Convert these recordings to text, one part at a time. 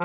I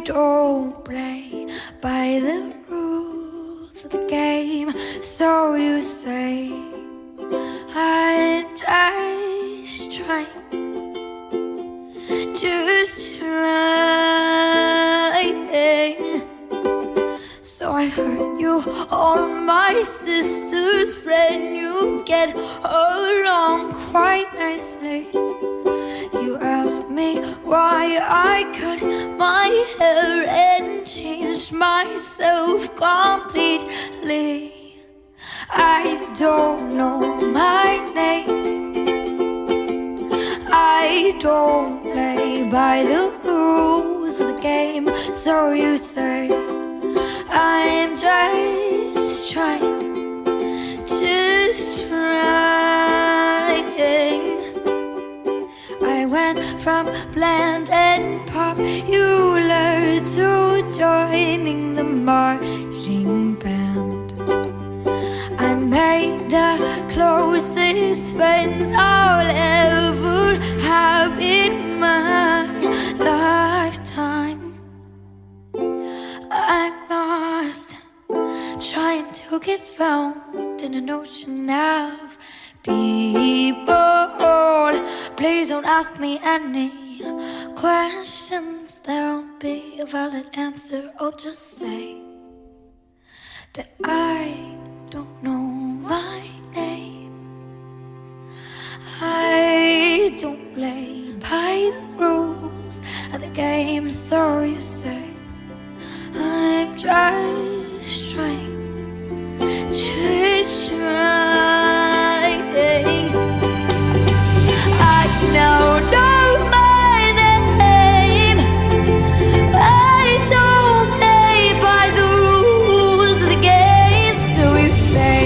don't play by the rules of the game, so you say. I'm just trying, so I heard you on my sister's friend. You get along quite nicely. You ask me why I cut my hair and changed myself completely. I don't know my name. I don't play by the rules of the game, so you say. I'm just trying, I went from bland and popular to joining the marching band. I made the closest friends I'll ever have in my lifetime. I'm lost, trying to get found in an ocean of people. Please don't ask me any questions. There won't be a valid answer. I'll just say that I don't know my name. I don't play by the rules of the game, so you say. I'm just trying, I now know my name. I don't play by the rules of the game, so you say.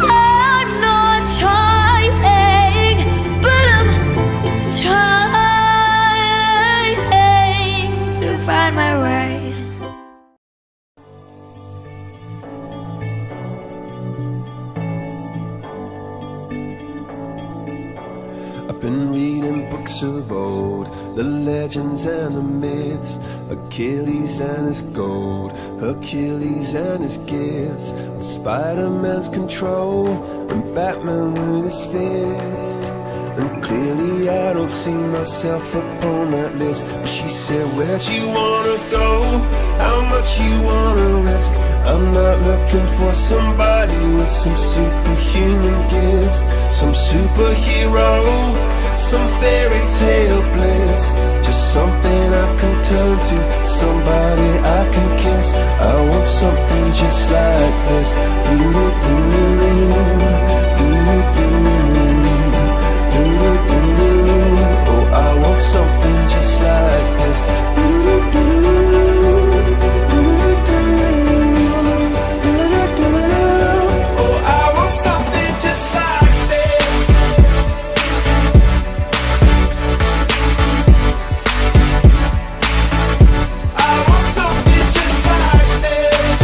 I'm not trying, but I'm trying to find my way. I've been reading books of old, the legends and the myths, Achilles and his gold, Hercules and his gifts, Spider-Man's control, and Batman with his fists. And clearly I don't see myself upon that list. But she said, where'd you wanna go? How much you wanna risk? I'm not looking for somebody with some superhuman gifts, some superhero, some fairy tale bliss. Just something I can turn to, somebody I can kiss. I want something just like this. Oh, I want something just like this. Oh, I want something just like this. I want something just like this.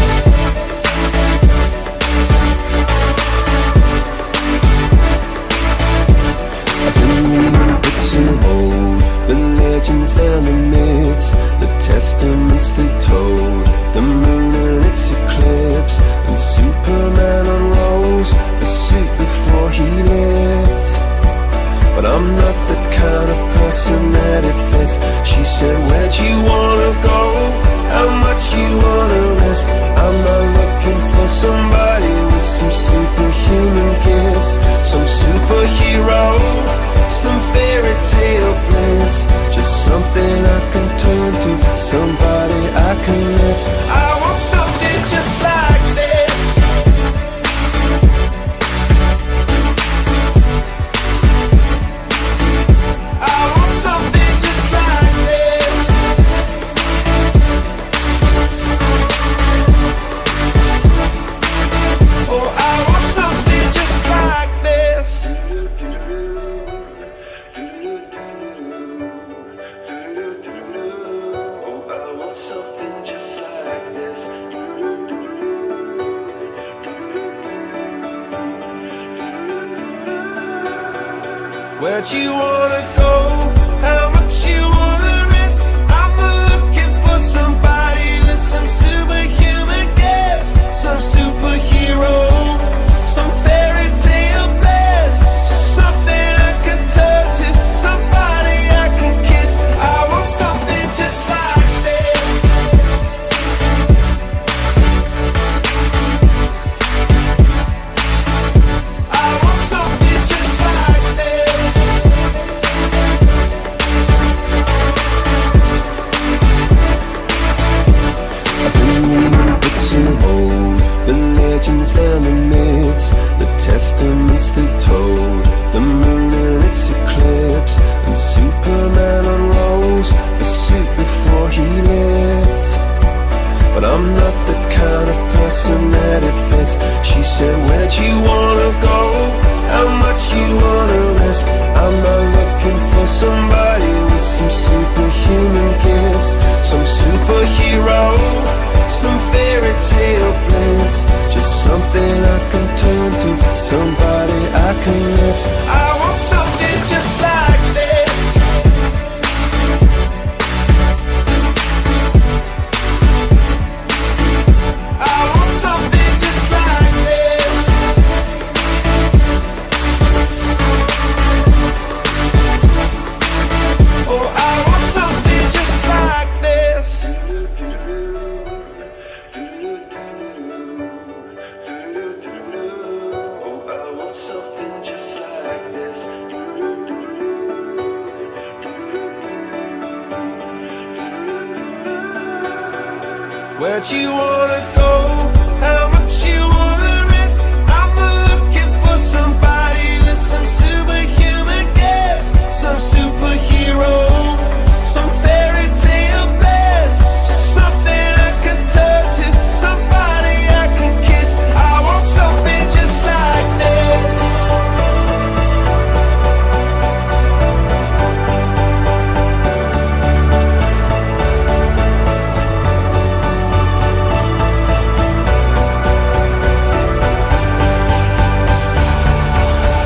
Where'd you wanna go? How much you wanna risk? I'm not looking for somebody with some superhuman gifts, some superhero, some fairy tale bliss, just something I can turn to, somebody I can kiss. I want something just like this. I want something just like this. I've been reading books of old, the legends and the myths, the testaments that told the moon and its eclipse, and Superman unrolls a suit before he lived. But I'm not the kind of person that it fits. She said, where'd you wanna go? How much you wanna risk? I'm not looking for somebody with some superhuman gifts, some superhero, some fairy tale bliss, just something I can turn to, somebody I can miss. I want something just like this. I want something just like this. Oh, I want something just like this. Oh, I want something just like this. Where'd you wanna go? How much you wanna risk? I'm not looking for somebody with some superhuman gifts, some superhero, some fairy tale bliss, just something I can turn to, somebody I can kiss. I want something just like this.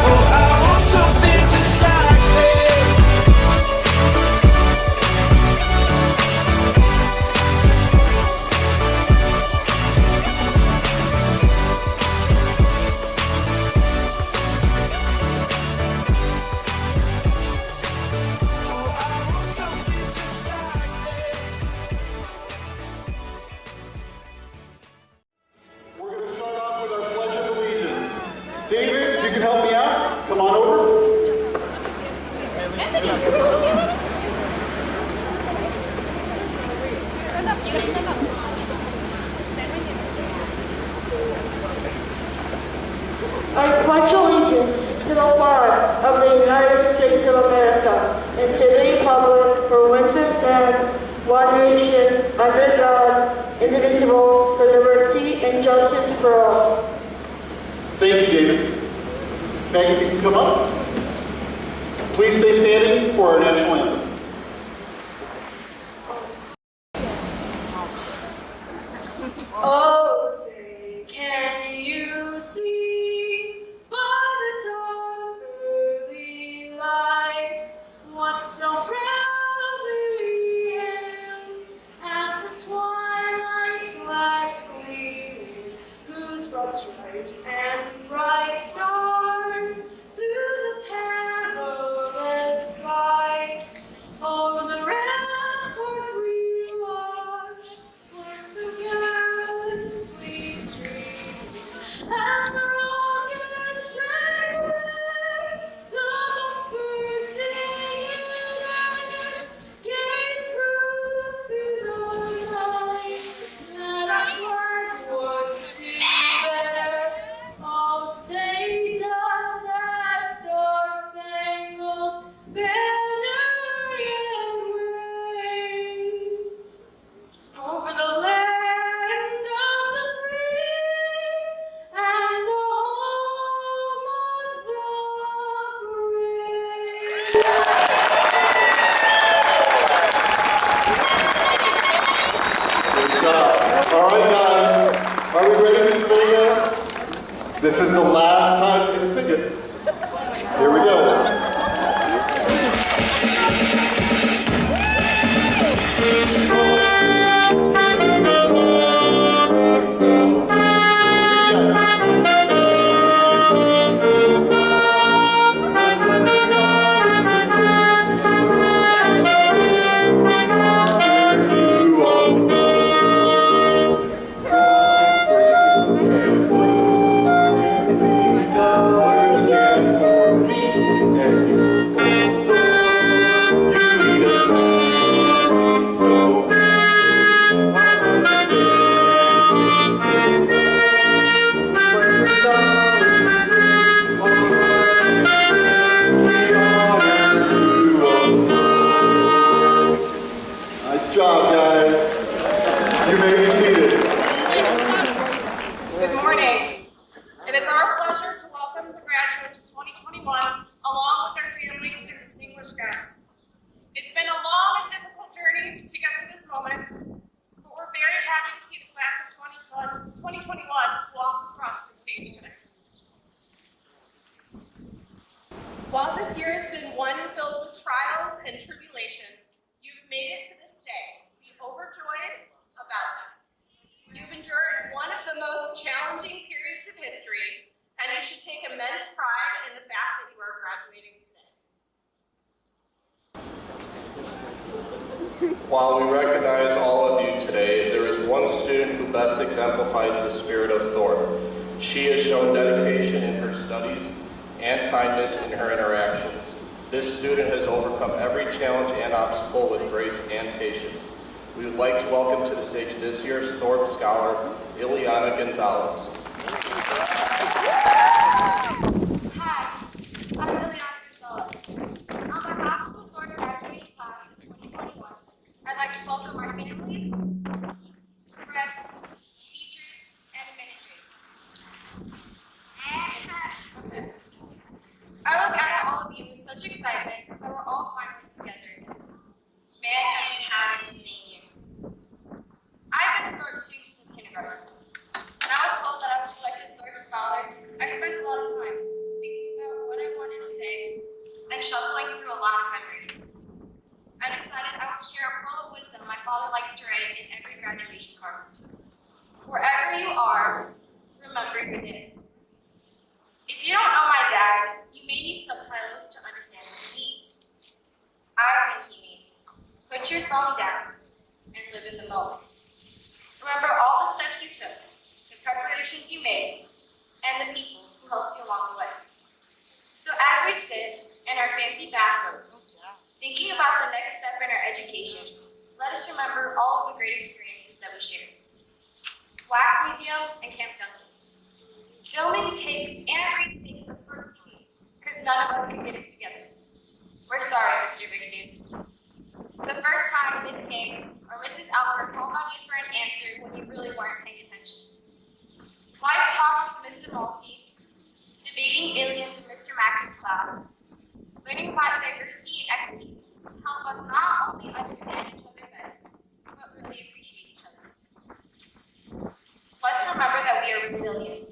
Oh, I want something just like this. Oh, I want something just like this. We're going to start off with our Pledge of Allegiance. David, you can help me out. Come on over. I pledge allegiance to the flag of the United States of America and to the republic for which it stands, one nation, under God, indivisible, with liberty and justice for all. Thank you, David. Megan, if you can come up. Please stay standing for our national anthem. Oh, say, can you see by the dawn's early light what so proudly we hailed at the twilight's last gleaming, whose broad stripes and bright stars through the perilous fight over the ramparts we watched were so gallantly streaming, and the rockets rang away, the bombs bursting in air, gave proof through the night that our flag would still there. Oh, say does that star-spangled banner yet wave over the land of the free and the home of the brave? Good job. All right, guys. Are we ready, Mr. Vega? This is the last time you can sing it. Here we go. Nice job, guys. You may be seated. Good morning. It is our pleasure to welcome the graduates of 2021 along with their families and distinguished guests. It's been a long and difficult journey to get to this moment, but we're very happy to see the class of 2021 walk across the stage today. While this year has been one filled with trials and tribulations, you've made it to this day. Be overjoyed about them. You've endured one of the most challenging periods of history, and you should take immense pride in the fact that you are graduating today. While we recognize all of you today, there is one student who best exemplifies the spirit of Thorpe. She has shown dedication in her studies and kindness in her interactions. This student has overcome every challenge and obstacle with grace and patience. We would like to welcome to the stage this year's Thorpe Scholar, Ileana Gonzalez. Hi, I'm Ileana Gonzalez. On behalf of the Thorpe graduating class of 2021, I'd like to welcome our families, friends, teachers, and administrators. I look at all of you with such excitement that we're all finally together. Man, have we had an insane year. I've been a Thorpe student since kindergarten. When I was told that I was selected Thorpe Scholar, I spent a lot of time thinking about what I wanted to say and shuffling through a lot of memories. I decided I would share a pearl of wisdom my father likes to write in every graduation card. Wherever you are, remember your name. If you don't know my dad, you may need subtitles to understand what he means. I think he means, put your phone down and live in the moment. Remember all the steps you took, the preparations you made, and the people who helped you along the way. So as we sit in our fancy bathrobes, thinking about the next step in our education, let us remember all of the great experiences that we shared. Wax Museum and Camp Duncan. Filming takes and retakes the first week, because none of us can get it together. We're sorry, Mr. Bigby. The first time Miss King or Mrs. Albert called on you for an answer when you really weren't paying attention. Live talks with Mr. Maltby, debating aliens in Mr. Max's class, learning about diversity and equity help us not only understand each other better, but really appreciate each other. Let's remember that we are resilient.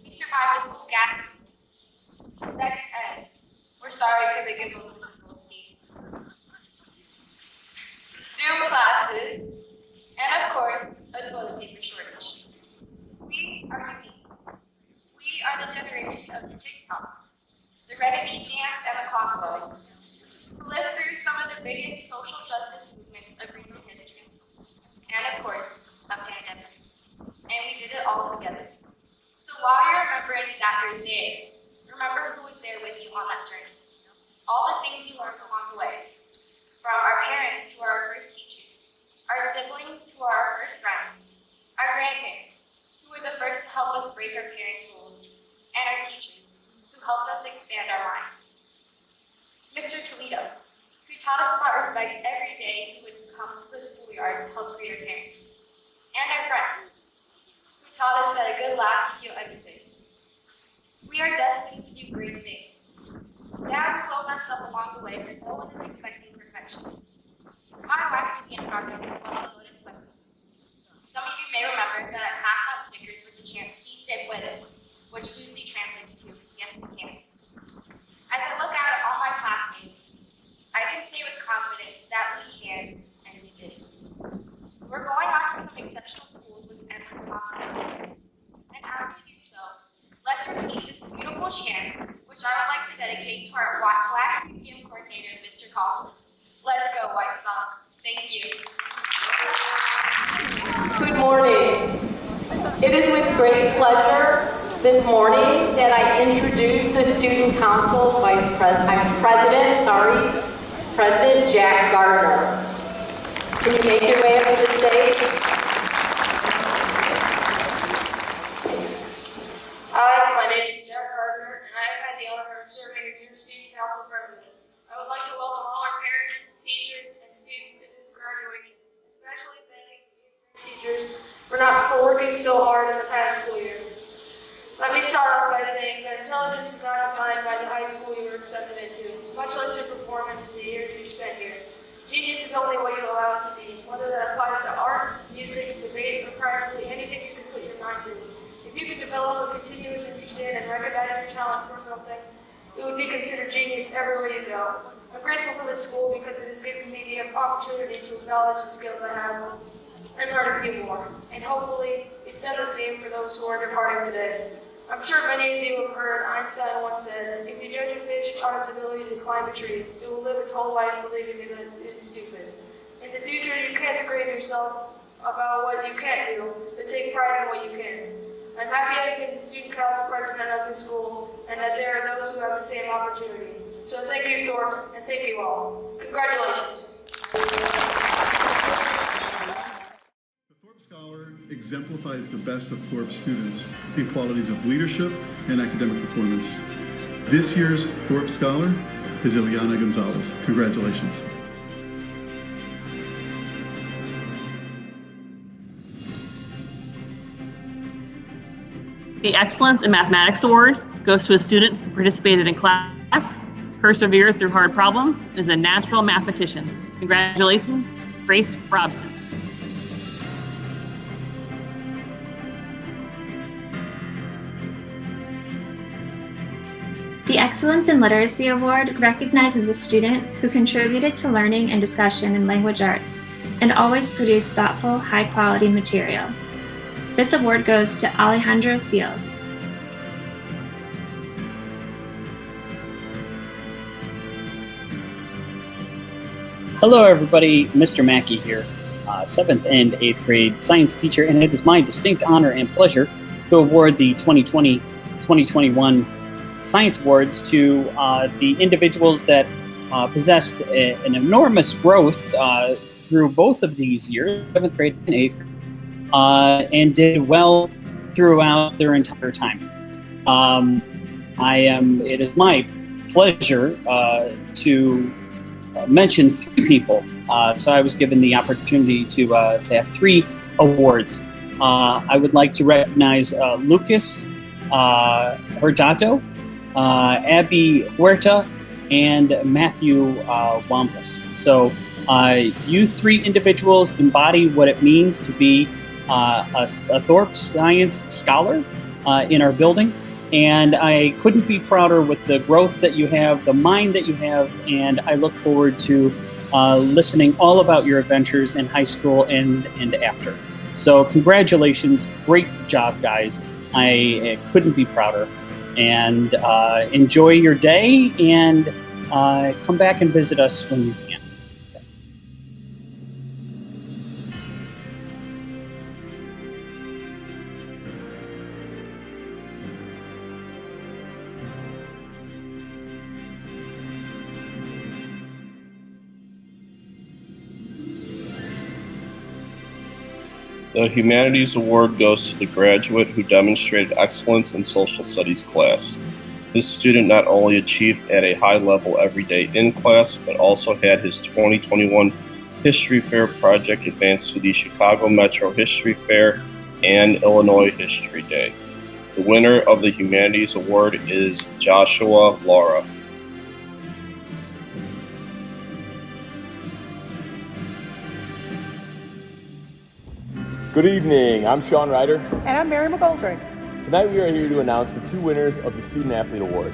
We survived the school gathering. Sex ed. We're sorry for the giggles in the school team. Zoom classes, and of course, a toilet paper shortage. We are unique. We are the generation of the TikTok, the renegade dance, and the clock blowing, who lived through some of the biggest social justice movements of recent history, and of course, a pandemic. And we did it all together. So while you're remembering that first day, remember who was there with you on that journey. All the things you learned along the way, from our parents to our first teachers, our siblings to our first friends, our grandparents, who were the first to help us break our parents' rules, and our teachers, who helped us expand our minds. Mr. Toledo, who taught us about respect every day he would come to the schoolyard to help greet our parents, and our friends, who taught us that a good laugh can heal everything. We are destined to do great things. Yeah, we will mess up along the way, but no one is expecting perfection. My wax museum project is one of those expenses. Some of you may remember that I passed out stickers with the chant "See Sit With It," which loosely translates to "Yes, we can." As I look out at all my classmates, I can say with confidence that we can, and we did. beautiful chant, which I would like to dedicate to our Black Museum coordinator, Mr. Collins. Let's go, White Sox. Thank you. Good morning. It is with great pleasure this morning that I introduce the Student Council President Jack Gardner. Can you make your way up to the stage? Hi, my name is Jack Gardner, and I've had the honor of serving as your Student Council President. I would like to welcome all our parents, teachers, and students to this graduation, especially thanking teachers for working so hard in the past school year. Let me start off by saying that intelligence is not defined by the high school you were accepted into, much less your performance in the years you spent here. Genius is only what you allow it to be, whether that applies to art, music, debate, or practically anything you can put your mind to. If you can develop a continuous interest in and recognize your talent for something, it would be considered genius everywhere you go. I'm grateful for this school because it has given me the opportunity to acknowledge the skills I have and learn a few more. And hopefully, it's done the same for those who are departing today. I'm sure many of you have heard Einstein once said, if you judge a fish on its ability to climb a tree, it will live its whole life believing that it's stupid. In the future, you can't degrade yourself about what you can't do, but take pride in what you can. I'm happy I've been the Student Council President of this school, and that there are those who have the same opportunity. So thank you, Thorpe, and thank you all. Congratulations. Scholar exemplifies the best of Thorpe students in qualities of leadership and academic performance. This year's Thorpe Scholar is Ileana Gonzalez. Congratulations. The Excellence in Mathematics Award goes to a student who participated in class, persevered through hard problems, and is a natural mathematician. Congratulations, Grace Robson. The Excellence in Literacy Award recognizes a student who contributed to learning and discussion in language arts and always produced thoughtful, high-quality material. This award goes to Alejandro Seals. Hello everybody, Mr. Mackey here, 7th and 8th grade science teacher, and it is my distinct honor and pleasure to award the 2020-2021 Science Awards to the individuals that possessed an enormous growth through both of these years, 7th grade and 8th grade, and did well throughout their entire time. It is my pleasure to mention 3 people. So I was given the opportunity to have 3 awards. I would like to recognize Lucas Hurtado, Abby Huerta, and Matthew Wampas. So you 3 individuals embody what it means to be a Thorpe Science Scholar in our building. And I couldn't be prouder with the growth that you have, the mind that you have, and I look forward to listening all about your adventures in high school and after. So congratulations, great job, guys. I couldn't be prouder. And enjoy your day, and come back and visit us when you can. The Humanities Award goes to the graduate who demonstrated excellence in social studies class. This student not only achieved at a high level every day in class, but also had his 2021 History Fair project advanced to the Chicago Metro History Fair and Illinois History Day. The winner of the Humanities Award is Joshua Laura. Good evening, I'm Sean Ryder. And I'm Mary McGoldrick. Tonight we are here to announce the 2 winners of the Student Athlete Award.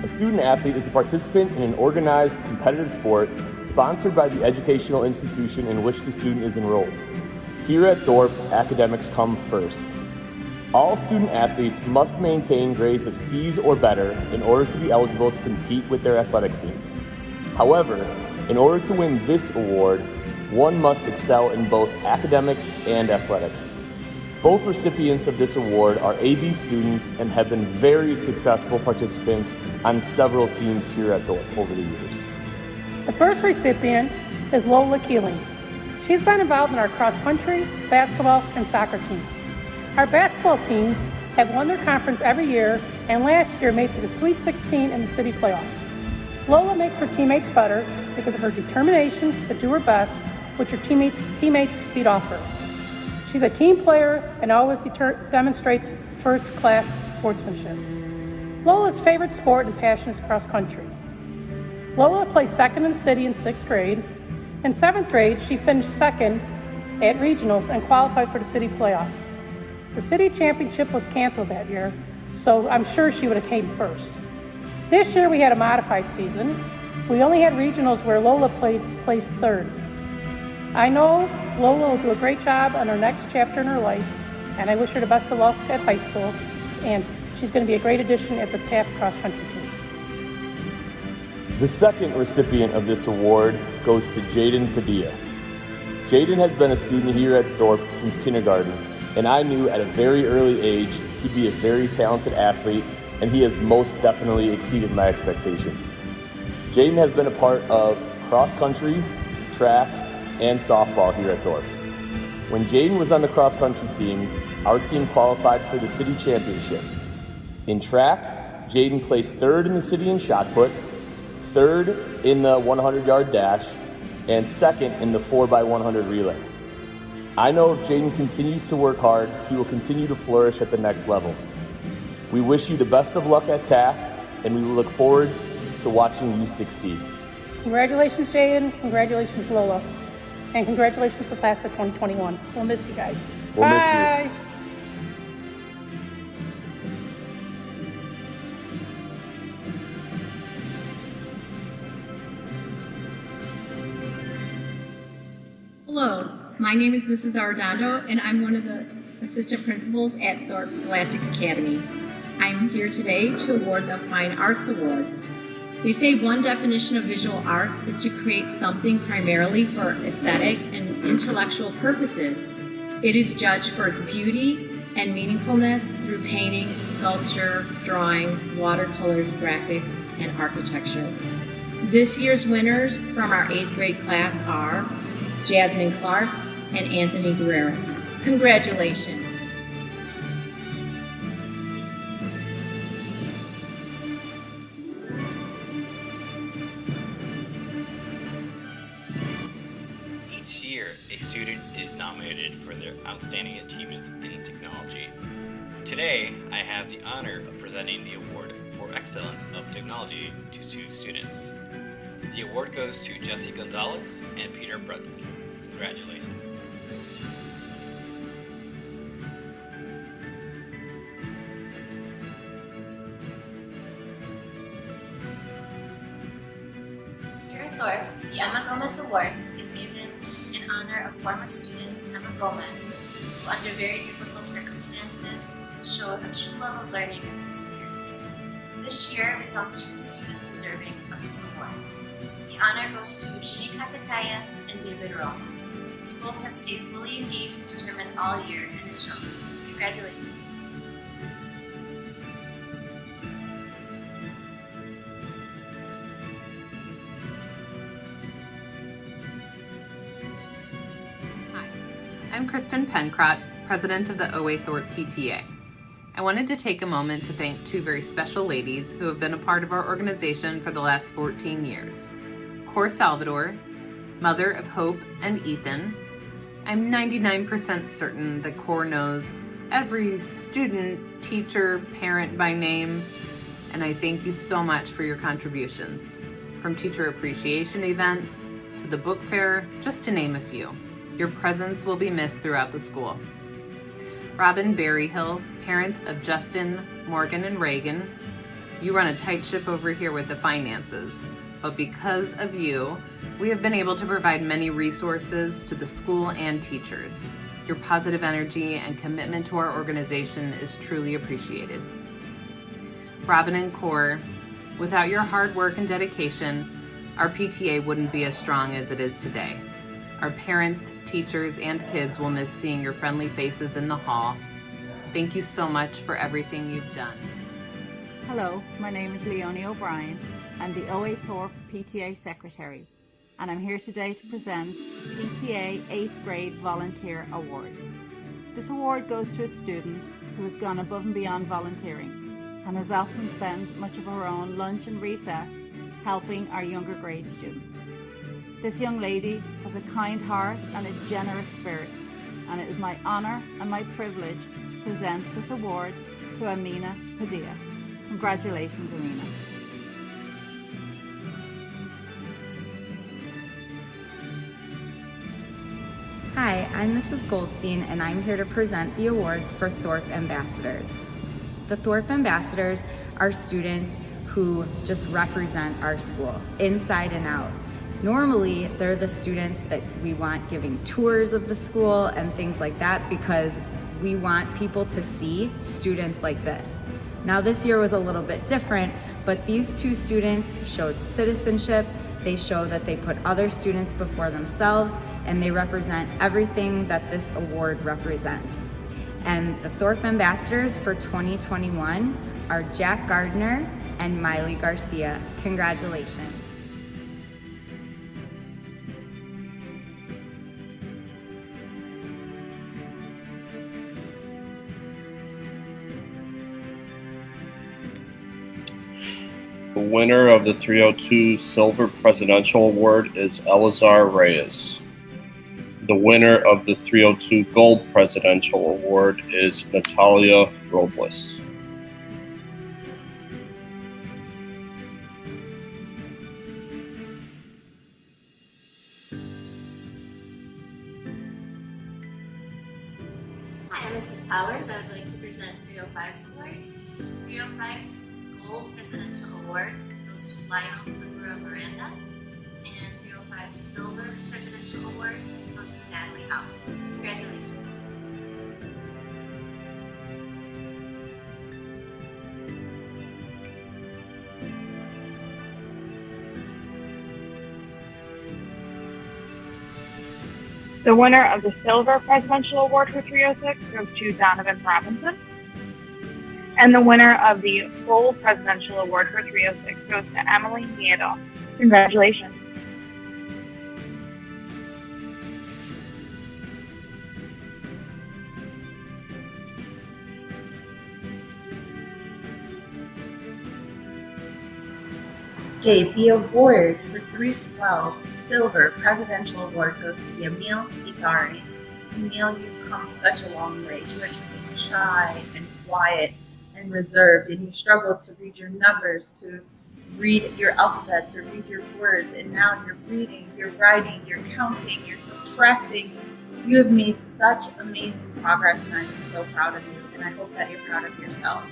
A student athlete is a participant in an organized competitive sport sponsored by the educational institution in which the student is enrolled. Here at Thorpe, academics come first. All student athletes must maintain grades of C's or better in order to be eligible to compete with their athletic teams. However, in order to win this award, one must excel in both academics and athletics. Both recipients of this award are AB students and have been very successful participants on several teams here at Thorpe over the years. The first recipient is Lola Keeling. She's been involved in our cross-country, basketball, and soccer teams. Our basketball teams have won their conference every year and last year made it to the Sweet 16 in the city playoffs. Lola makes her teammates better because of her determination to do her best, which her teammates feed off her. She's a team player and always demonstrates first-class sportsmanship. Lola's favorite sport and passion is cross-country. Lola placed second in the city in 6th grade. In 7th grade, she finished second at regionals and qualified for the city playoffs. The city championship was canceled that year, so I'm sure she would have came first. This year we had a modified season. We only had regionals where Lola placed third. I know Lola will do a great job on her next chapter in her life, and I wish her the best of luck at high school, and she's going to be a great addition at the Taft cross-country team. The second recipient of this award goes to Jaden Padilla. Jaden has been a student here at Thorpe since kindergarten, and I knew at a very early age he'd be a very talented athlete, and he has most definitely exceeded my expectations. Jaden has been a part of cross-country, track, and softball here at Thorpe. When Jaden was on the cross-country team, our team qualified for the city championship. In track, Jaden placed third in the city in shot put, third in the 100-yard dash, and second in the 4x100 relay. I know if Jaden continues to work hard, he will continue to flourish at the next level. We wish you the best of luck at Taft, and we will look forward to watching you succeed. Congratulations, Jaden. Congratulations, Lola. And congratulations to the class of 2021. We'll miss you guys. We'll miss you. Bye. Hello, my name is Mrs. Arredondo, and I'm one of the assistant principals at Thorpe Scholastic Academy. I'm here today to award the Fine Arts Award. They say one definition of visual arts is to create something primarily for aesthetic and intellectual purposes. It is judged for its beauty and meaningfulness through painting, sculpture, drawing, watercolors, graphics, and architecture. This year's winners from our 8th grade class are Jasmine Clark and Anthony Guerrero. Congratulations. Each year, a student is nominated for their outstanding achievements in technology. Today, I have the honor of presenting the award for excellence of technology to 2 students. The award goes to Jesse Gonzalez and Peter Brutton. Congratulations. Here at Thorpe, the Emma Gomez Award is given in honor of former student Emma Gomez, who under very difficult circumstances showed a true love of learning and perseverance. This year, we found 2 students deserving of this award. The honor goes to Jimmy Katakaya and David Rowe. Both have stayed fully engaged and determined all year, and it shows. Congratulations. Hi, I'm Kristen Pencrott, president of the OA Thorpe PTA. I wanted to take a moment to thank 2 very special ladies who have been a part of our organization for the last 14 years. Cor Salvador, mother of Hope and Ethan. I'm 99% certain that Cor knows every student, teacher, parent by name, and I thank you so much for your contributions. From teacher appreciation events to the book fair, just to name a few. Your presence will be missed throughout the school. Robin Berryhill, parent of Justin, Morgan, and Reagan. You run a tight ship over here with the finances, but because of you, we have been able to provide many resources to the school and teachers. Your positive energy and commitment to our organization is truly appreciated. Robin and Core, without your hard work and dedication, our PTA wouldn't be as strong as it is today. Our parents, teachers, and kids will miss seeing your friendly faces in the hall. Thank you so much for everything you've done. Hello, my name is Leonie O'Brien. I'm the OA Thorpe PTA Secretary, and I'm here today to present PTA 8th Grade Volunteer Award. This award goes to a student who has gone above and beyond volunteering and has often spent much of her own lunch and recess helping our younger grade students. This young lady has a kind heart and a generous spirit, and it is my honor and my privilege to present this award to Amina Padilla. Congratulations, Amina. Hi, I'm Mrs. Goldstein, and I'm here to present the awards for Thorpe Ambassadors. The Thorpe Ambassadors are students who just represent our school, inside and out. Normally, they're the students that we want giving tours of the school and things like that because we want people to see students like this. Now, this year was a little bit different, but these two students showed citizenship. They show that they put other students before themselves, and they represent everything that this award represents. And the Thorpe Ambassadors for 2021 are Jack Gardner and Miley Garcia. Congratulations. The winner of the 302 Silver Presidential Award is Elazar Reyes. The winner of the 302 Gold Presidential Award is Natalia Robles. Hi, I'm Mrs. Powers. I would like to present 305's awards. 305's Gold Presidential Award goes to Lionel Segura Miranda, and 305's Silver Presidential Award goes to Natalie House. Congratulations. The winner of the Silver Presidential Award for 306 goes to Donovan Robinson. And the winner of the Gold Presidential Award for 306 goes to Emily Nieto. Congratulations. Okay, the award for 312 Silver Presidential Award goes to Emil Isari. Emil, you've come such a long way. You went from being shy and quiet and reserved, and you struggled to read your numbers, to read your alphabet, to read your words, and now you're reading, you're writing, you're counting, you're subtracting. You have made such amazing progress, and I'm so proud of you, and I hope that you're proud of yourself.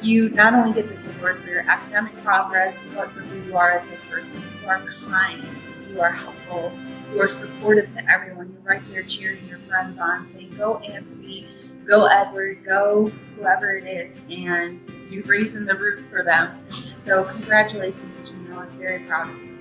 You not only get this award for your academic progress, but for who you are as a person. You are kind, you are helpful, you are supportive to everyone. You're right there cheering your friends on, saying, go Anthony, go Edward, go whoever it is, and you're raising the roof for them. So congratulations, Janelle, I'm very proud of you.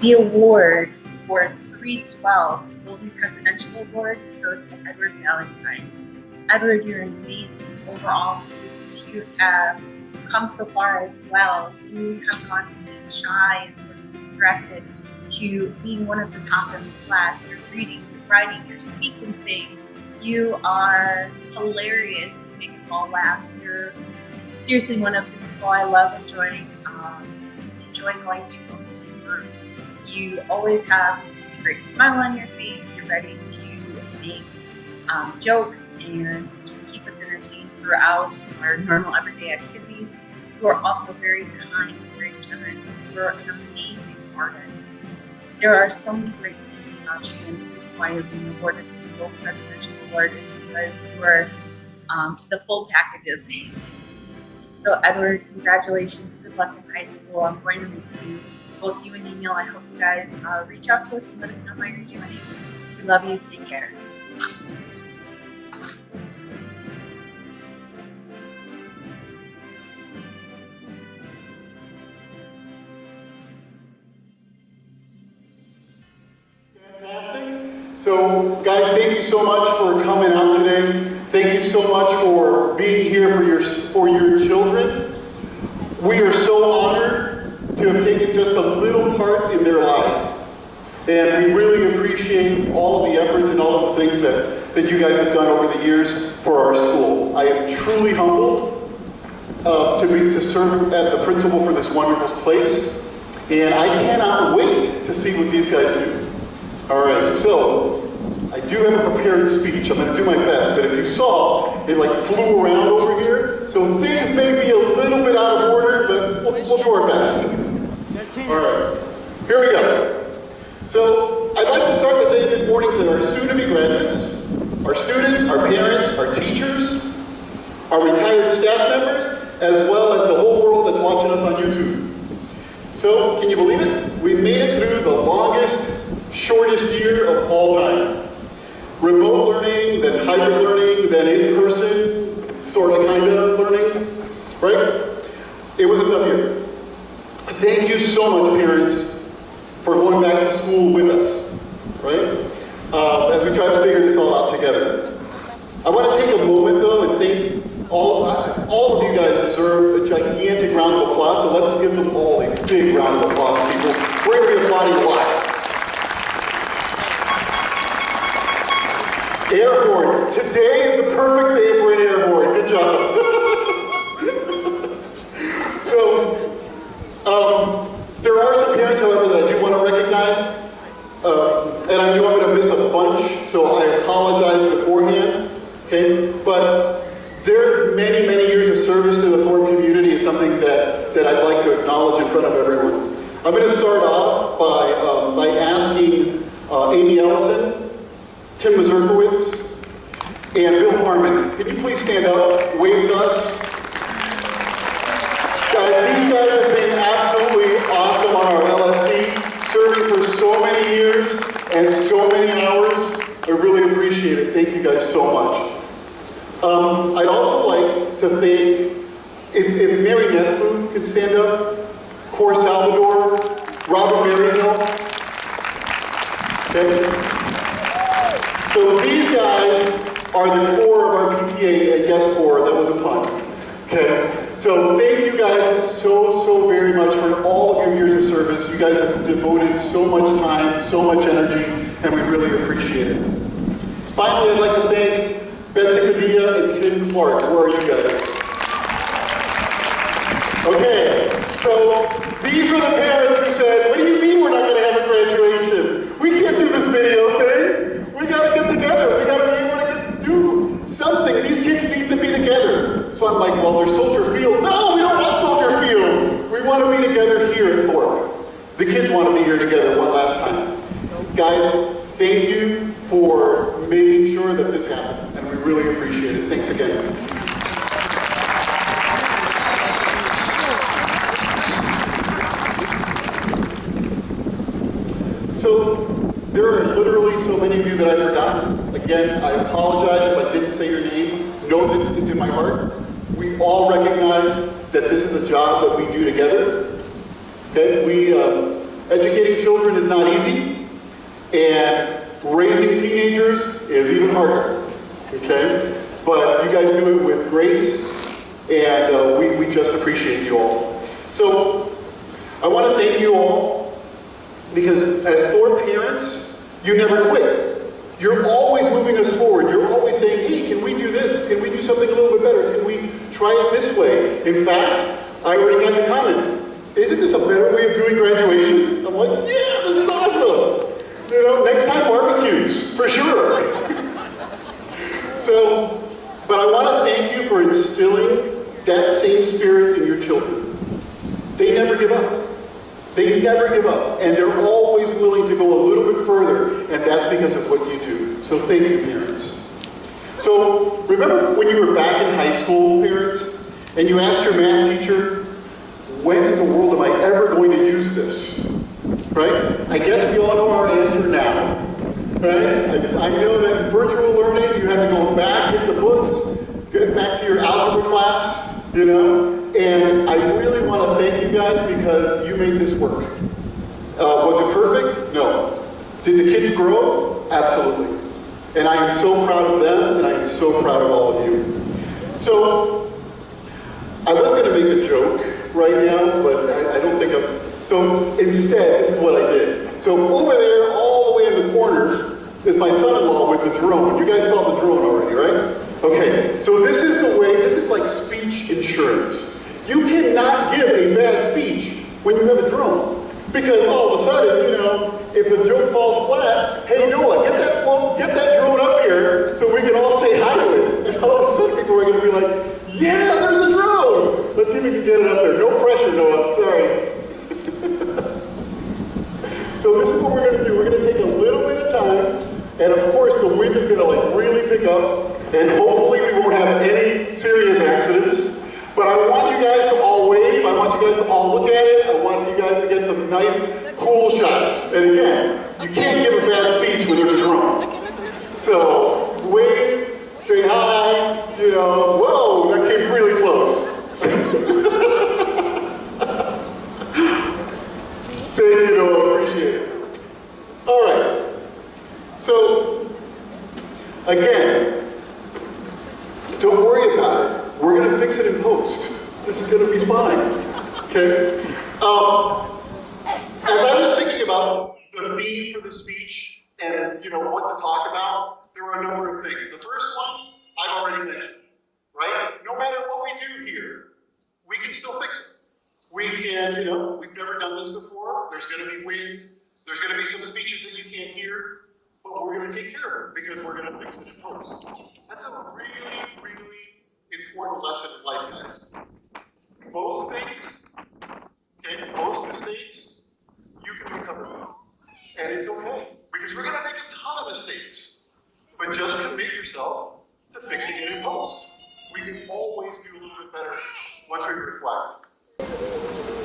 The award for 312 Golden Presidential Award goes to Edward Valentine. Edward, you're an amazing overall student. You have come so far as well. You have gone from being shy and sort of distracted to being one of the top in the class. You're reading, you're writing, you're sequencing. You are hilarious. You make us all laugh. You're seriously one of the people I love enjoy going to most in groups. You always have a great smile on your face. You're ready to make jokes and just keep us entertained throughout our normal everyday activities. You are also very kind and very generous. You're an amazing artist. There are so many great things about you, and the reason why you're being awarded this Gold Presidential Award is because you are the full package, as they say. So Edward, congratulations, good luck in high school. I'm going to miss you. Both you and Daniel, I hope you guys reach out to us and let us know how you're doing. We love you, take care. So, guys, thank you so much for coming out today. Thank you so much for being here for your children. We are so honored to have taken just a little part in their lives. And we really appreciate all of the efforts and all of the things that you guys have done over the years for our school. I am truly humbled to serve as the principal for this wonderful place. And I cannot wait to see what these guys do. All right, so I do have a prepared speech. I'm going to do my best, but if you saw, it like flew around over here. So things may be a little bit out of order, but we'll do our best. All right, here we go. So I'd like to start by saying good morning to our soon-to-be graduates, our students, our parents, our teachers, our retired staff members, as well as the whole world that's watching us on YouTube. So, can you believe it? We made it through the longest, shortest year of all time. Remote learning, then hybrid learning, then in-person, sort of, kind of learning, right? It was a tough year. Thank you so much, parents, for going back to school with us, right? As we try to figure this all out together. I want to take a moment, though, and thank all of you guys deserve a gigantic round of applause, so let's give them all a big round of applause, people. We're going to be applauding a lot. Air horns. Today is the perfect day for an air horn. Good job. So, there are some parents, however, that I do want to recognize, and I know I'm going to miss a bunch, so I apologize beforehand, okay? But their many, many years of service to the Thorpe community is something that I'd like to acknowledge in front of everyone. I'm going to start off by asking Amy Ellison, Tim Mazurkowitz, and Bill Harmon. Can you please stand up, wave to us? Guys, these guys have been absolutely awesome on our LSC, serving for so many years and so many hours. I really appreciate it. Thank you guys so much. I'd also like to thank, if Mary Nesbu can stand up, Cor Salvador, Robert Maryhill. Okay. So these guys are the core of our PTA, and yes, core, that was a pun. Okay. So thank you guys so very much for all of your years of service. You guys have devoted so much time, so much energy, and we really appreciate it. Finally, I'd like to thank Betsy Padilla and Kim Clark. Where are you guys? Okay, so these were the parents who said, what do you mean we're not going to have a graduation? We can't do this video thing. We got to get together. We got to be able to do something. These kids need to be together. So I'm like, well, there's Soldier Field. No, we don't want Soldier Field. We want to be together here at Thorpe. The kids want to be here together one last time. Guys, thank you for making sure that this happened, and we really appreciate it. Thanks again. So, there are literally so many of you that I've forgotten. Again, I apologize if I didn't say your name. Know that it's in my heart. We all recognize that this is a job that we do together. Okay, educating children is not easy, and raising teenagers is even harder, okay? But you guys do it with grace, and we just appreciate you all. So, I want to thank you all, because as Thorpe parents, you never quit. You're always moving us forward. You're always saying, hey, can we do this? Can we do something a little bit better? Can we try it this way? In fact, I already had the comments. Isn't this a better way of doing graduation? I'm like, yeah, this is awesome. You know, next time barbecues, for sure. So, but I want to thank you for instilling that same spirit in your children. They never give up. They never give up. And they're always willing to go a little bit further, and that's because of what you do. So thank you, parents. So, remember when you were back in high school, parents? and you asked your math teacher, when in the world am I ever going to use this? Right? I guess we all know our answer now. Right? I know that in virtual learning, you have to go back, get the books, get back to your algebra class, you know? And I really want to thank you guys because you made this work. Was it perfect? No. Did the kids grow? Absolutely. And I am so proud of them, and I am so proud of all of you. So, I was going to make a joke right now, but I don't think I'm... So, instead, this is what I did. So, over there, all the way in the corner, is my son-in-law with the drone. You guys saw the drone already, right? Okay, so this is the way, this is like speech insurance. You cannot give a bad speech when you have a drone. Because all of a sudden, you know, if the joke falls flat, hey Noah, get that drone up here so we can all say hi to it. And all of a sudden people are going to be like, yeah, there's a drone. Let's see if we can get it up there. No pressure, Noah, sorry. So this is what we're going to do. We're going to take a little bit of time, and of course the wind is going to like really pick up, and hopefully we won't have any serious accidents. But I want you guys to all wave. I want you guys to all look at it. I want you guys to get some nice, cool shots. And again, you can't give a bad speech when there's a drone. So wave, say hi, you know, whoa, that came really close. Thank you, Noah, appreciate it. All right. So, again, don't worry about it. We're going to fix it in post. This is going to be fine. Okay? As I was thinking about the theme for the speech and, you know, what to talk about, there were a number of things. The first one, I've already mentioned, right? No matter what we do here, we can still fix it. We can, you know, we've never done this before. There's going to be wind. There's going to be some speeches that you can't hear. But we're going to take care of it because we're going to fix it in post. That's a really, really important lesson in life, guys. Most things, okay, most mistakes, you can recover from. And it's okay. Because we're going to make a ton of mistakes. But just commit yourself to fixing it in post. We can always do a little bit better once we reflect.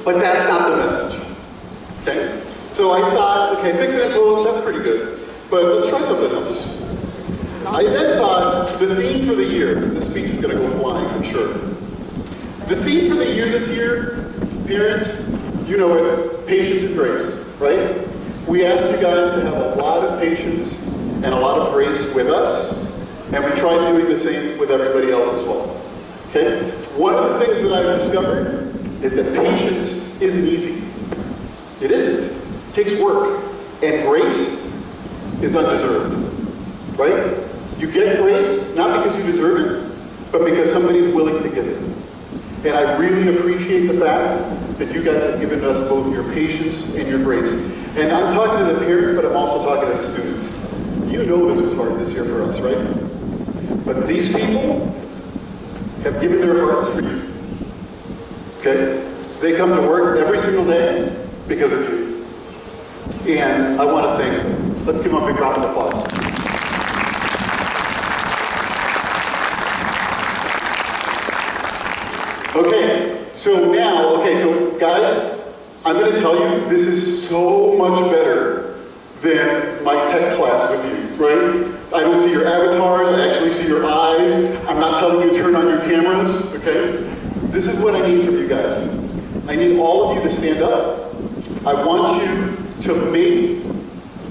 But that's not the message. Okay? So I thought, okay, fix it in post, that's pretty good. But let's try something else. I then thought the theme for the year, the speech is going to go flying, I'm sure. The theme for the year this year, parents, you know it, patience and grace, right? We asked you guys to have a lot of patience and a lot of grace with us, and we tried doing the same with everybody else as well. Okay? One of the things that I've discovered is that patience isn't easy. It isn't. It takes work. And grace is undeserved. Right? You get grace not because you deserve it, but because somebody's willing to give it. And I really appreciate the fact that you guys have given us both your patience and your grace. And I'm talking to the parents, but I'm also talking to the students. You know this was hard this year for us, right? But these people have given their hearts for you. Okay? They come to work every single day because of you. And I want to thank them. Let's give them a big round of applause. So guys, I'm going to tell you, this is so much better than my tech class with you, right? I don't see your avatars, I actually see your eyes. I'm not telling you to turn on your cameras, okay? This is what I need from you guys. I need all of you to stand up. I want you to make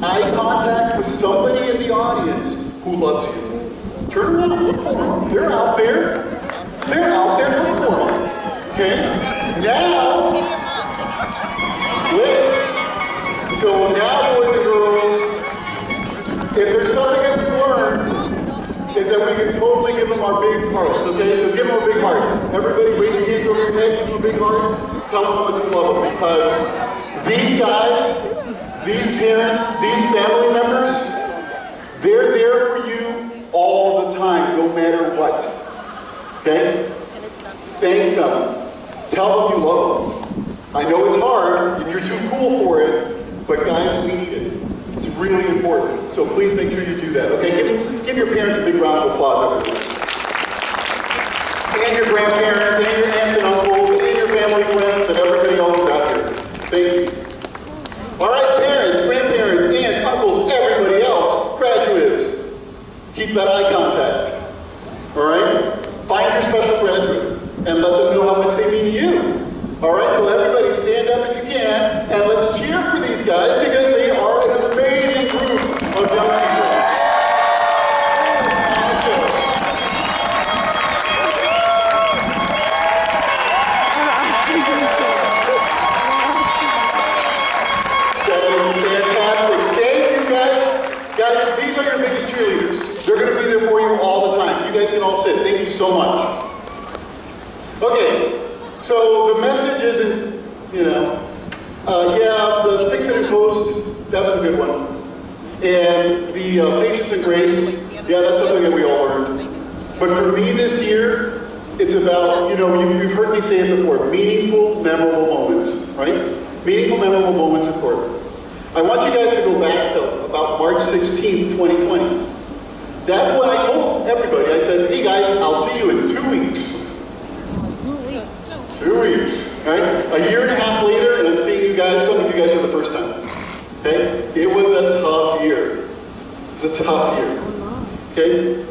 eye contact with somebody in the audience who loves you. Turn around, look for them. They're out there. They're out there, look for them. Okay? Now, wait. So now, boys and girls, if there's something that we've learned, is that we can totally give them our big hearts, okay? So give them a big heart. Everybody raise your hands over your head, give them a big heart. Tell them how much you love them, because these guys, these parents, these family members, they're there for you all the time, no matter what. Okay? Thank them. Tell them you love them. I know it's hard, and you're too cool for it, but guys, we need it. It's really important. So please make sure you do that. Okay? Give your parents a big round of applause, everyone. and your grandparents, and your aunts and uncles, and your family friends, and everybody else who's out here. Thank you. All right, parents, grandparents, aunts, uncles, everybody else, graduates, keep that eye contact. All right? Find your special graduate and let them know how much they mean to you. All right, so everybody stand up if you can, and let's cheer for these guys because they are an amazing group of young people. These are your biggest cheerleaders. They're going to be there for you all the time. You guys can all sit. Thank you so much. Okay, so the message isn't, the Fix It and Post, that was a good one. And the Patience and Grace, that's something that we all learned. But for me this year, it's about, you've heard me say it before, meaningful, memorable moments, right? Meaningful, memorable moments of court. I want you guys to go back to about March 16th, 2020. That's when I told everybody, I said, hey guys, I'll see you in 2 weeks. 2 weeks, right? A year and a half later, and I'm seeing you guys, some of you guys for the first time. Okay? It was a tough year. It was a tough year. Okay?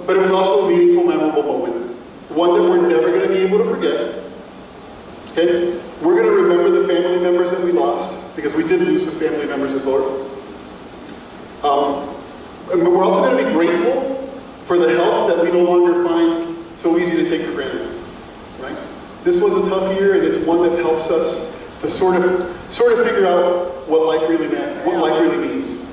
But it was also a meaningful, memorable moment. One that we're never going to be able to forget. Okay? We're going to remember the family members that we lost, because we did lose some family members at Thorpe. And we're also going to be grateful for the health that we no longer find so easy to take for granted. Right? This was a tough year, and it's one that helps us to sort of figure out what life really means.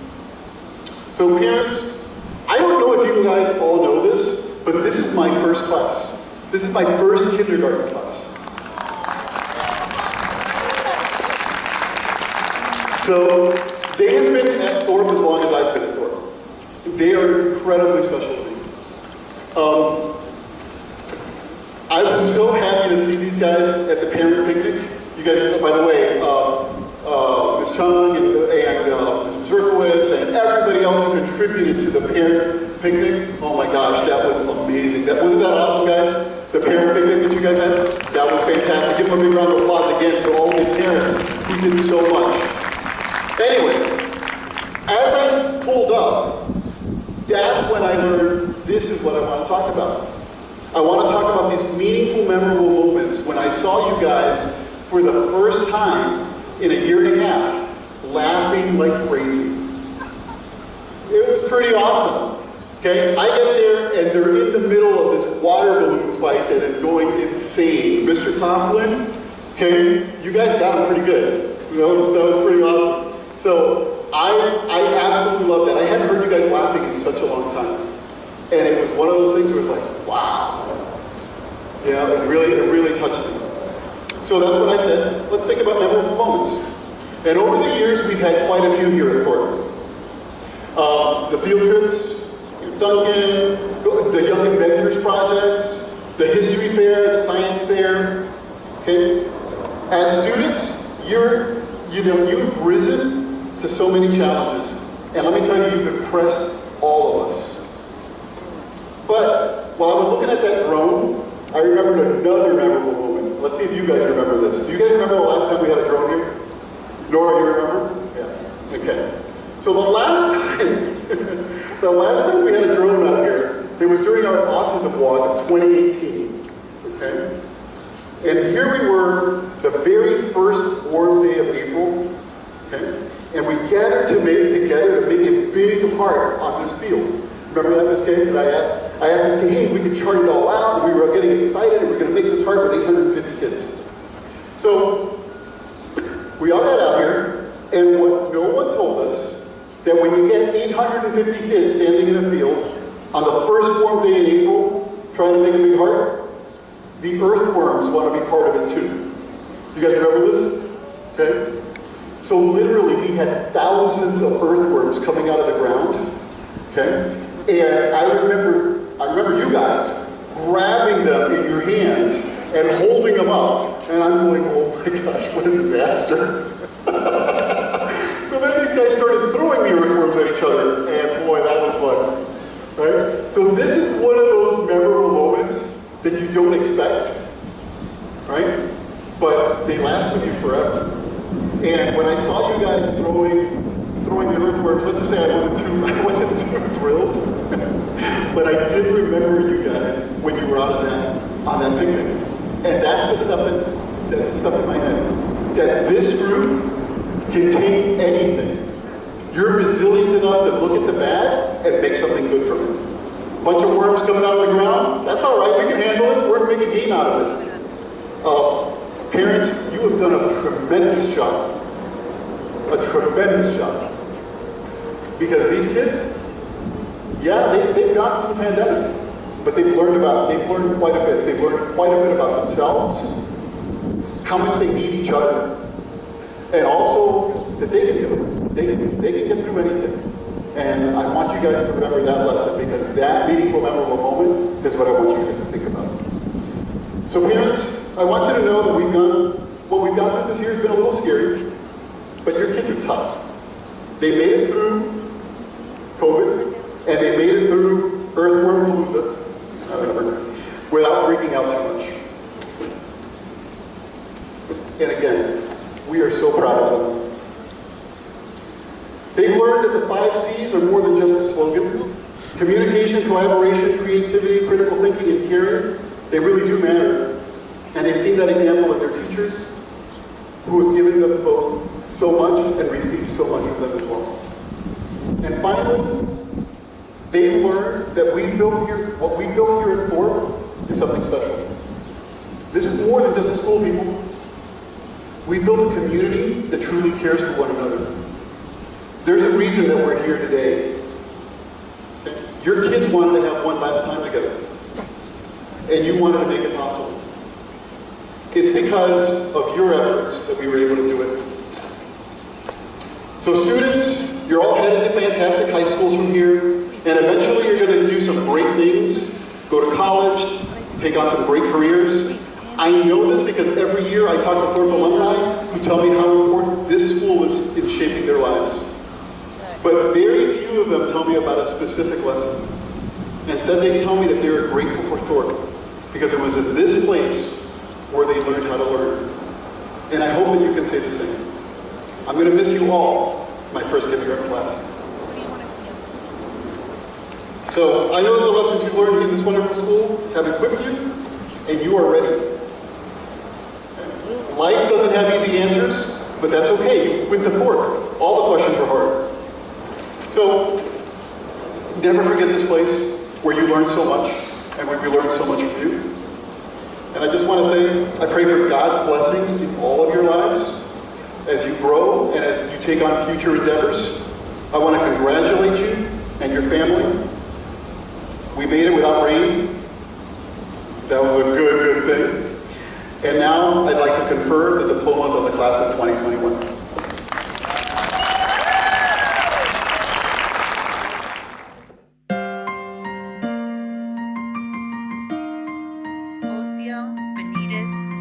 So parents, I don't know if you guys all know this, but this is my first class. This is my first kindergarten class. So they have been at Thorpe as long as I've been at Thorpe. They are incredibly special to me. I was so happy to see these guys at the parent picnic. You guys, by the way, Ms. Chung and Ms. Zerkowitz and everybody else who contributed to the parent picnic. Oh my gosh, that was amazing. Wasn't that awesome, guys? The parent picnic that you guys had? That was fantastic. Give them a big round of applause again for all these parents who did so much. Anyway, as I pulled up, that's when I learned this is what I want to talk about. I want to talk about these meaningful, memorable moments when I saw you guys for the first time in a year and a half laughing like crazy. It was pretty awesome. Okay, I get there and they're in the middle of this water balloon fight that is going insane. Mr. Coughlin, okay, you guys got him pretty good. That was pretty awesome. So I absolutely love that. I hadn't heard you guys laughing in such a long time. And it was one of those things where it was like, wow. Yeah, it really touched me. So that's what I said. Let's think about memorable moments. And over the years, we've had quite a few here at Thorpe. The field trips, Duncan, the Young Inventors Projects, the History Fair, the Science Fair. Okay? As students, you've risen to so many challenges. And let me tell you, you've impressed all of us. But while I was looking at that drone, I remembered another memorable moment. Let's see if you guys remember this. Do you guys remember the last time we had a drone here? Nora, you remember? Yeah. Okay. So the last time we had a drone out here, it was during our autism walk of 2018. Okay? And here we were, the very first warm day of April. Okay? And we gathered together to make a big heart on this field. Remember that, Ms. Kay? And I asked Ms. Kay, hey, we could chart it all out, and we were getting excited, and we were going to make this heart with 850 kids. So, we all got out here, and what no one told us, that when you get 850 kids standing in a field, on the first warm day in April, trying to make a big heart, the earthworms want to be part of it too. You guys remember this? Okay? So literally, we had thousands of earthworms coming out of the ground. Okay? And I remember you guys grabbing them in your hands and holding them up. And I'm going, oh my gosh, what a disaster. So then these guys started throwing the earthworms at each other. And boy, that was fun. Right? So this is one of those memorable moments that you don't expect, right? But they last with you forever. And when I saw you guys throwing the earthworms, let's just say I wasn't too thrilled, but I did remember you guys when you were on that picnic. And that's the stuff in my head. That this group can take anything. You're resilient enough to look at the bad and make something good from it. Bunch of worms coming out of the ground, that's all right, we can handle it. We're going to make a game out of it. Parents, you have done a tremendous job. A tremendous job. Because these kids, yeah, they've gone through the pandemic, but they've learned quite a bit. They've learned quite a bit about themselves, how much they need each other, and also that they can do it. They can get through anything. And I want you guys to remember that lesson, because that meaningful, memorable moment is what I want you guys to think about. So parents, I want you to know that what we've gone through this year has been a little scary, but your kids are tough. They made it through COVID, and they made it through Earthworm Palooza, without freaking out too much. And again, we are so proud of them. They've learned that the 5 C's are more than just a slogan. Communication, collaboration, creativity, critical thinking, and caring, they really do matter. And they've seen that example in their teachers, who have given them both so much and received so much from them as well. And finally, they've learned that what we built here at Thorpe is something special. This is more than just a school, people. We built a community that truly cares for one another. There's a reason that we're here today. Your kids wanted to have one last time together, and you wanted to make it possible. It's because of your efforts that we were able to do it. So students, you're all headed to fantastic high schools from here, and eventually you're going to do some great things, go to college, take on some great careers. I know this because every year I talk to Thorpe alumni who tell me how important this school is in shaping their lives. But very few of them tell me about a specific lesson. Instead, they tell me that they are grateful for Thorpe because it was in this place where they learned how to learn. And I hope that you can say the same. I'm going to miss you all, my first kindergarten class. So I know that the lessons you learned in this wonderful school have equipped you, and you are ready. Life doesn't have easy answers, but that's okay. You went to Thorpe. All the questions were hard. So never forget this place where you learned so much, and where we learned so much from you. And I just want to say, I pray for God's blessings in all of your lives as you grow and as you take on future endeavors. I want to congratulate you and your family. We made it without rain. That was a good thing. And now I'd like to confer the diplomas of the class of 2021.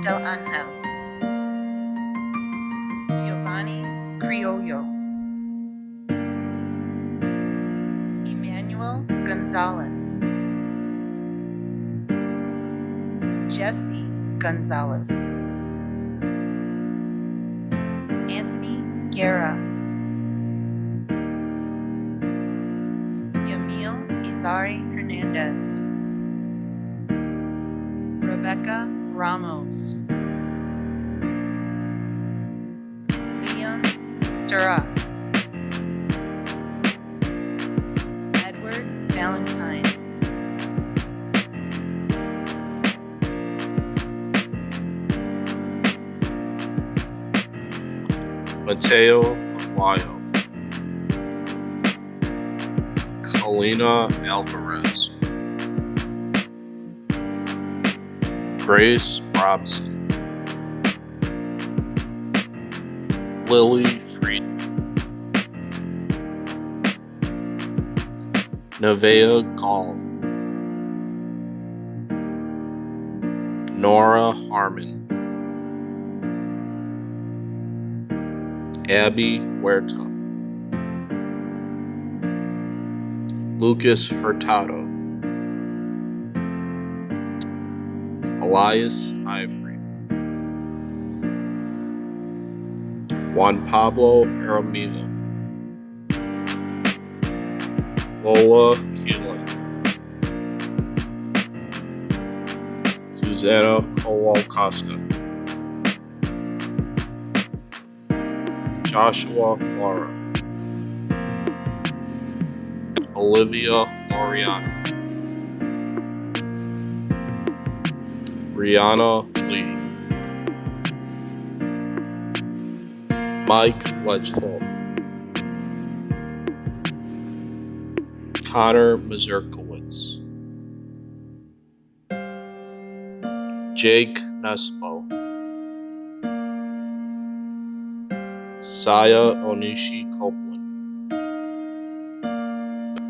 Del Angel, Giovanni Criollo, Emmanuel Gonzalez, Jesse Gonzalez, Anthony Guerra, Yamil Izari Hernandez, Rebecca Ramos, Liam Sturrock, Edward Valentine, Mateo Aguayo, Kalina Alvarez, Grace Robson, Lily Frieden, Nevaeh Gall, Nora Harmon, Abby Huerta, Lucas Hurtado, Elias Ivory, Juan Pablo Aramiza, Lola Keelan, Susanna Kowal-Costa, Joshua Lara, Olivia Mariano, Brianna Lee, Mike Ledgefold, Connor Mazurkowitz, Jake Nespo, Saya Onishi Copeland,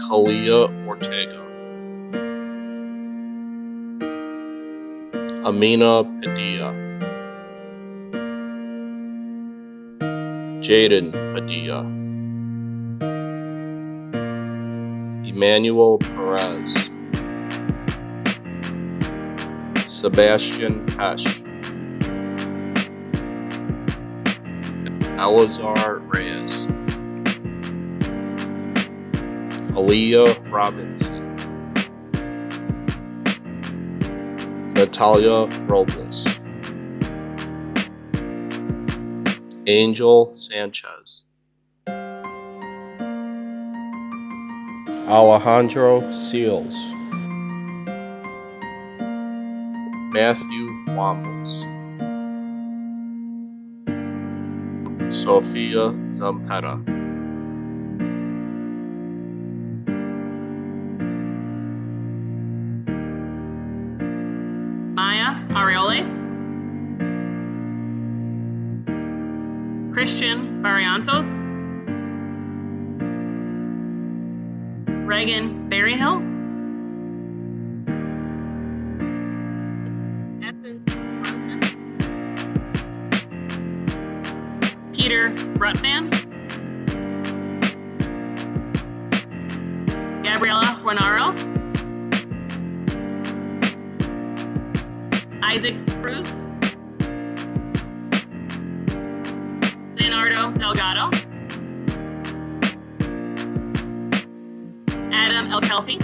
Kalia Ortega, Amina Padilla, Jaden Padilla, Emmanuel Perez, Sebastian Pesh, Elazar Reyes, Aaliyah Robinson, Natalia Robles, Angel Sanchez, Alejandro Seals, Matthew Wambles, Sophia Zampetta, Maya Arioles, Christian Barrientos, Reagan Berryhill, Athens Brunson, Peter Rutvan, Gabriela Guanaro, Isaac Cruz, Leonardo Delgado, Adam Elkelfi,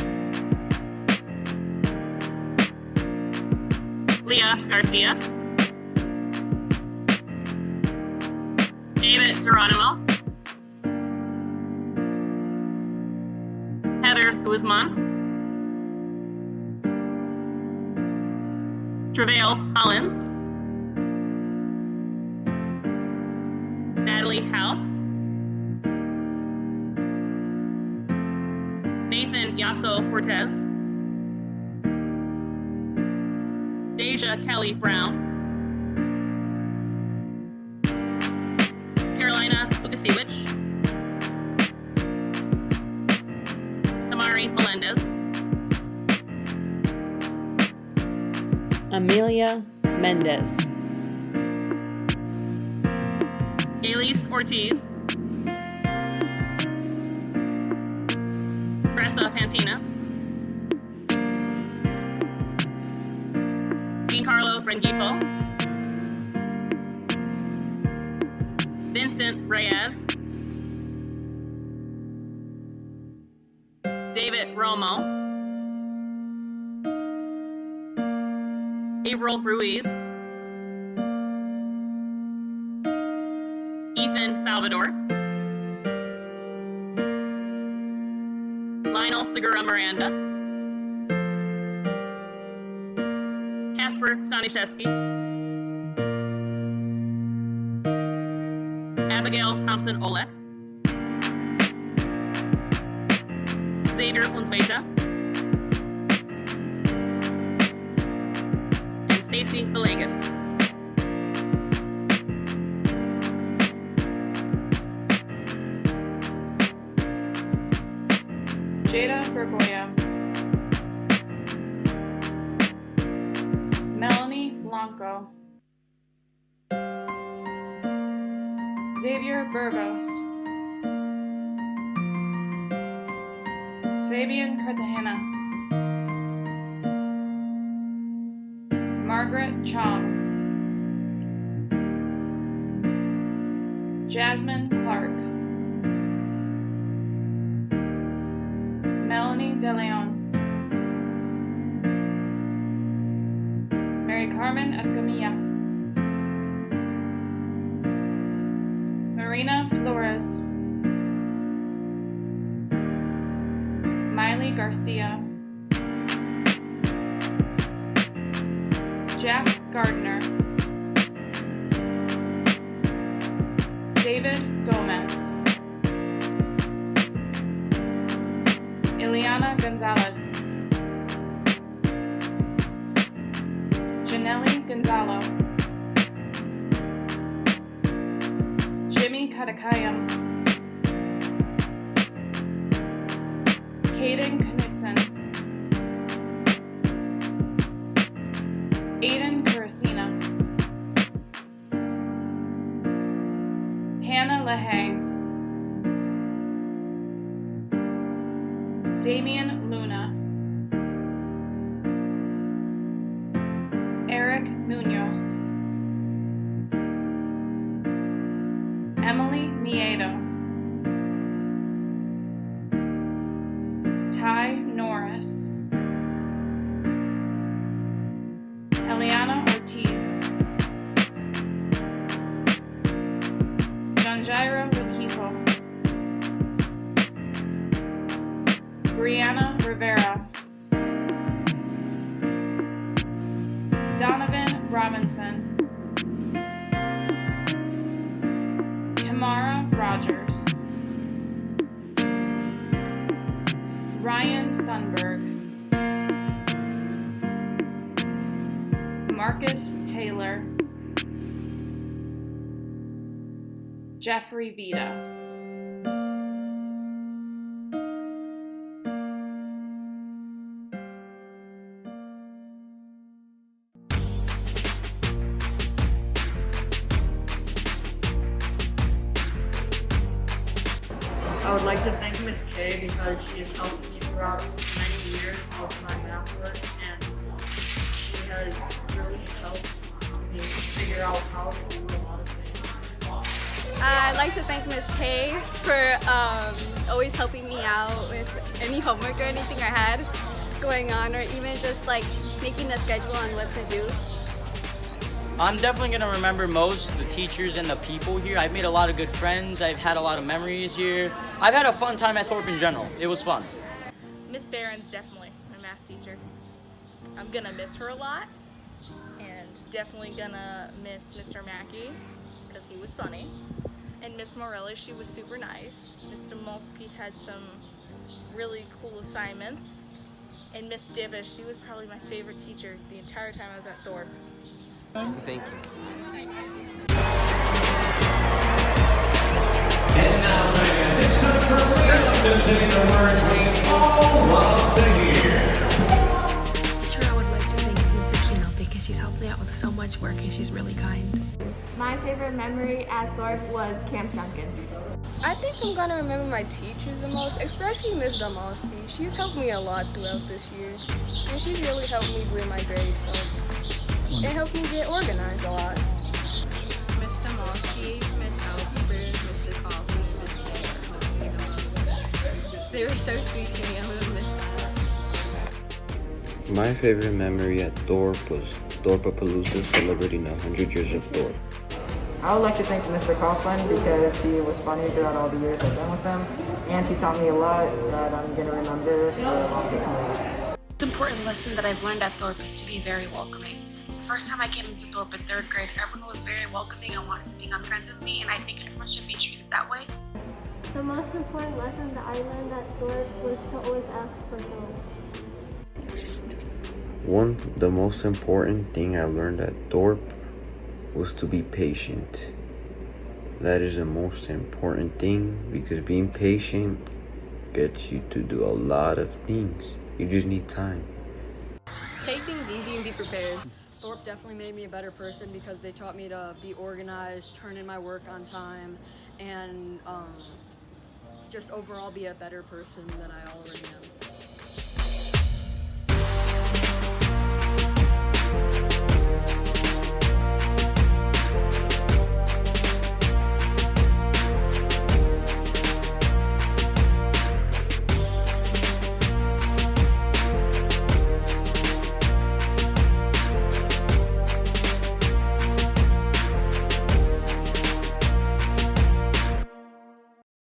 Leah Garcia, David Geronimo, Heather Guzman, Trevail Hollins, Natalie House, Nathan Yasso Cortez, Deja Kelly Brown, Carolina Lukasiewicz, Tamari Melendez, Amelia Mendez, Elise Ortiz, Cressa Pantina, Giancarlo Rengifo, Vincent Reyes, David Romo, Avril Ruiz, Ethan Salvador, Lionel Segura Miranda, Kasper Staniszewski, Abigail Thompson Olek, Xavier Untueta, and Stacy Villegas. Jada Bergoya, Melanie Blanco, Xavier Burgos, Fabian Cartagena, Margaret Chong. Jasmine Clark. Melanie De Leon. Mary Carmen Escamilla. Marina Flores. Miley Garcia. Jack Gardner. David Gomez. Ileana Gonzalez. Janelli Gonzalo. Jimmy Katakayam. Kaden Knudsen. Aiden Caracina. Hannah LaHaye. Damian Luna. Eric Munoz. Emily Nieto. Ty Norris. Eliana Ortiz. Janjaira Wakipo. Brianna Rivera. Donovan Robinson. Kamara Rogers. Ryan Sunberg. Marcus Taylor. Jeffrey Vita. I would like to thank Miss K because she has helped me throughout many years with my math work, and she has really helped me figure out how to do a lot of things. I'd like to thank Miss K for always helping me out with any homework or anything I had going on, or even just like making a schedule on what to do. I'm definitely going to remember most the teachers and the people here. I've made a lot of good friends. I've had a lot of memories here. I've had a fun time at Thorpe in general. It was fun. Miss Barron's definitely my math teacher. I'm gonna miss her a lot, and definitely gonna miss Mr. Mackey because he was funny. And Miss Morelli, she was super nice. Mr. Molsky had some really cool assignments. And Miss Divish, she was probably my favorite teacher the entire time I was at Thorpe. Thank you. And now, fans, it's time for Leon to say the words we all love to hear. Teacher, I would like to thank Miss Aquino because she's helped me out with so much work and she's really kind. My favorite memory at Thorpe was Camp Duncan. I think I'm gonna remember my teachers the most, especially Ms. Domowski. She's helped me a lot throughout this year, and she's really helped me with my grades, so it helped me get organized a lot. Ms. Domowski, Ms. Albert, Mr. Coffee, Ms. Taylor helped me the most. They were so sweet to me, I would have missed that. My favorite memory at Thorpe was Thorpe-a-Palooza celebrating 100 years of Thorpe. I would like to thank Mr. Coughlin because he was funny throughout all the years I've been with him, and he taught me a lot that I'm going to remember for a long time. The important lesson that I've learned at Thorpe is to be very welcoming. The first time I came into Thorpe in 3rd grade, everyone was very welcoming and wanted to become friends with me, and I think everyone should be treated that way. The most important lesson that I learned at Thorpe was to always ask for help. The most important thing I learned at Thorpe was to be patient. That is the most important thing because being patient gets you to do a lot of things. You just need time. Take things easy and be prepared. Thorpe definitely made me a better person because they taught me to be organized, turn in my work on time, and just overall be a better person than I already am.